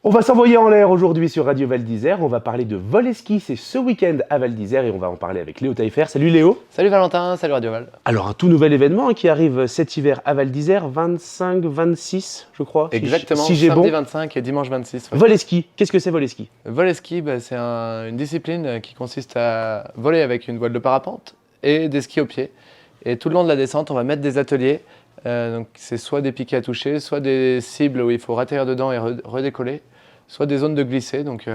On va s'envoyer en l'air aujourd'hui sur Radio Val d'Isère. On va parler de vol-ski. C'est ce week-end à Val d'Isère et on va en parler avec Léo Taillefer. Salut Léo. Salut Valentin, salut Radio Val. Alors un tout nouvel événement qui arrive cet hiver à Val d'Isère, 25-26 je crois. Exactement, si j'ai samedi bon. 25 et dimanche 26. Ouais. Vol-ski, qu'est-ce que c'est vol-ski? Vol-ski, c'est une discipline qui consiste à voler avec une voile de parapente et des skis au pied. Et tout le long de la descente, on va mettre des ateliers. Donc c'est soit des piquets à toucher, soit des cibles où il faut atterrir dedans et redécoller, soit des zones de glissée. Donc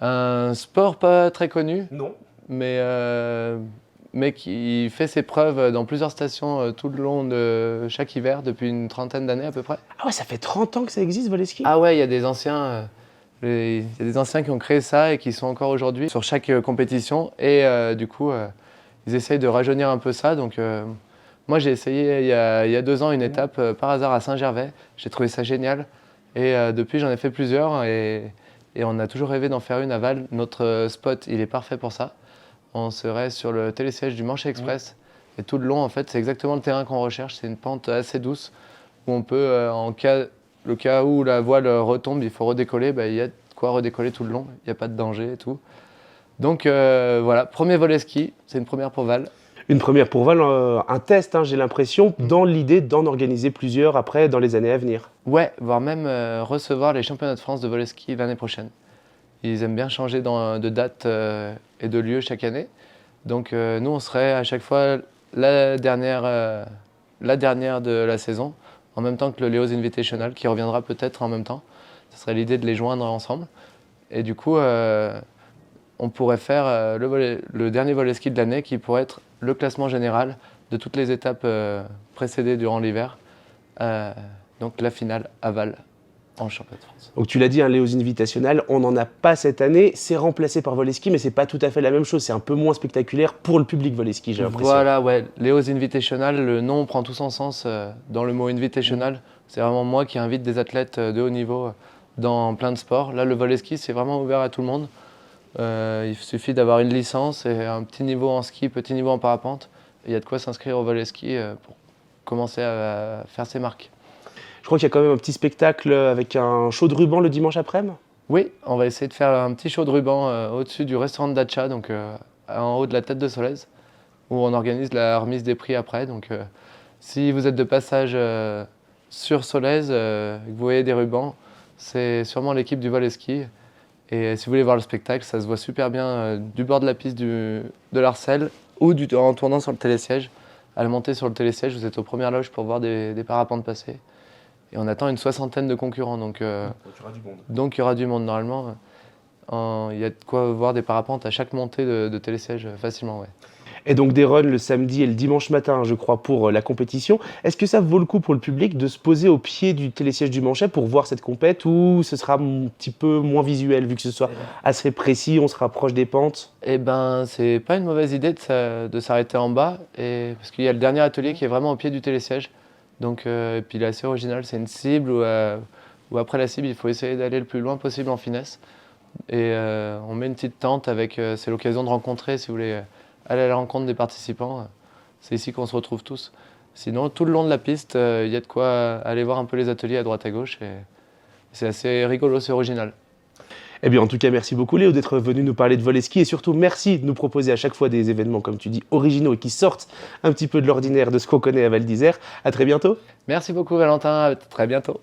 un sport pas très connu, Non. mais qui fait ses preuves dans plusieurs stations tout le long de chaque hiver depuis une trentaine d'années à peu près. Ah ouais, ça fait 30 ans que ça existe vol-ski. Ah ouais, il y a des anciens. Il y a des anciens qui ont créé ça et qui sont encore aujourd'hui sur chaque compétition. Et du coup, ils essayent de rajeunir un peu ça. Donc, moi, j'ai essayé il y a 2 ans une étape par hasard à Saint-Gervais. J'ai trouvé ça génial. Et depuis, j'en ai fait plusieurs. Et on a toujours rêvé d'en faire une à Val. Notre spot, il est parfait pour ça. On serait sur le télésiège du Manche Express. Et tout le long, en fait, c'est exactement le terrain qu'on recherche. C'est une pente assez douce où on peut, le cas où la voile retombe, il faut redécoller, il y a de quoi redécoller tout le long, il n'y a pas de danger et tout. Donc voilà, premier volet ski, c'est une première pour Val. Une première pour Val, un test, j'ai l'impression, dans l'idée d'en organiser plusieurs après dans les années à venir. Ouais, voire même recevoir les championnats de France de volet ski l'année prochaine. Ils aiment bien changer de date et de lieu chaque année. Donc nous, on serait à chaque fois la dernière de la saison, en même temps que le Leo's Invitational, qui reviendra peut-être en même temps. Ce serait l'idée de les joindre ensemble. Et du coup, on pourrait faire le dernier volet ski de l'année, qui pourrait être le classement général de toutes les étapes précédées durant l'hiver. Donc la finale à Val, en championnat de France. Donc tu l'as dit, un Leo's Invitational, on n'en a pas cette année. C'est remplacé par vol-ski, mais c'est pas tout à fait la même chose. C'est un peu moins spectaculaire pour le public vol-ski, j'ai l'impression. Voilà, ouais. Leo's Invitational, le nom prend tout son sens dans le mot invitational. C'est vraiment moi qui invite des athlètes de haut niveau dans plein de sports. Là, le volley-ski, c'est vraiment ouvert à tout le monde. Il suffit d'avoir une licence et un petit niveau en ski, petit niveau en parapente. Il y a de quoi s'inscrire au volley-ski pour commencer à faire ses marques. Je crois qu'il y a quand même un petit spectacle avec un show de ruban le dimanche après-midi. Oui, on va essayer de faire un petit show de ruban au-dessus du restaurant de Dacha, donc en haut de la tête de Solèze, où on organise la remise des prix après. Donc si vous êtes de passage sur Solèze et que vous voyez des rubans, c'est sûrement l'équipe du volley-ski. Et si vous voulez voir le spectacle, ça se voit super bien du bord de la piste de l'Arcel ou en tournant sur le télésiège. À la montée sur le télésiège, vous êtes aux premières loges pour voir des parapentes passer. Et on attend une 60aine de concurrents, donc il y aura du monde normalement. Il y a de quoi voir des parapentes à chaque montée de télésiège facilement. Ouais. Et donc des runs le samedi et le dimanche matin, je crois, pour la compétition. Est-ce que ça vaut le coup pour le public de se poser au pied du télésiège du Manchet pour voir cette compète, ou ce sera un petit peu moins visuel vu que ce soit assez précis, on se rapproche des pentes? Eh ben, c'est pas une mauvaise idée de s'arrêter en bas, parce qu'il y a le dernier atelier qui est vraiment au pied du télésiège. Donc, et puis il est assez original, c'est une cible où après la cible, il faut essayer d'aller le plus loin possible en finesse. Et on met une petite tente avec, c'est l'occasion de rencontrer, si vous voulez, aller à la rencontre des participants. C'est ici qu'on se retrouve tous. Sinon, tout le long de la piste, il y a de quoi aller voir un peu les ateliers à droite à gauche. Et c'est assez rigolo, c'est original. Eh bien, en tout cas, merci beaucoup Léo d'être venu nous parler de volley-ski et surtout merci de nous proposer à chaque fois des événements, comme tu dis, originaux et qui sortent un petit peu de l'ordinaire de ce qu'on connaît à Val d'Isère. À très bientôt. Merci beaucoup Valentin, à très bientôt.